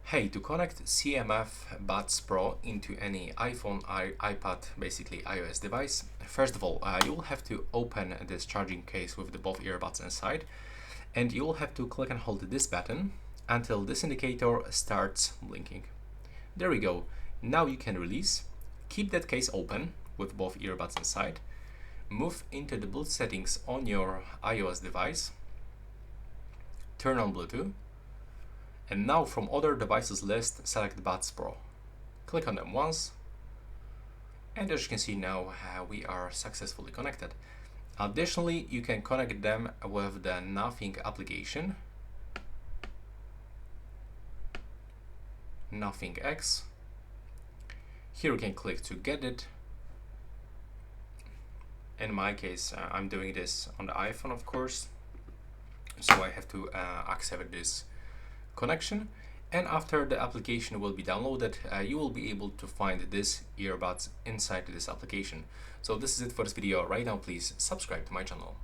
Hey, to connect CMF Buds Pro into any iPhone, iPad, basically iOS device, first of all, you will have to open this charging case with the both earbuds inside, and you will have to click and hold this button until this indicator starts blinking. There we go. Now you can release. Keep that case open with both earbuds inside. Move into the Bluetooth settings on your iOS device. Turn on Bluetooth. And now from other devices list, select Buds Pro. Click on them once. And as you can see now, we are successfully connected. Additionally, you can connect them with the Nothing application. Nothing X. Here you can click to get it. In my case, I'm doing this on the iPhone, of course. So I have to accept this connection, and after the application will be downloaded, you will be able to find this earbuds inside this application. So this is it for this video. Right now, please subscribe to my channel.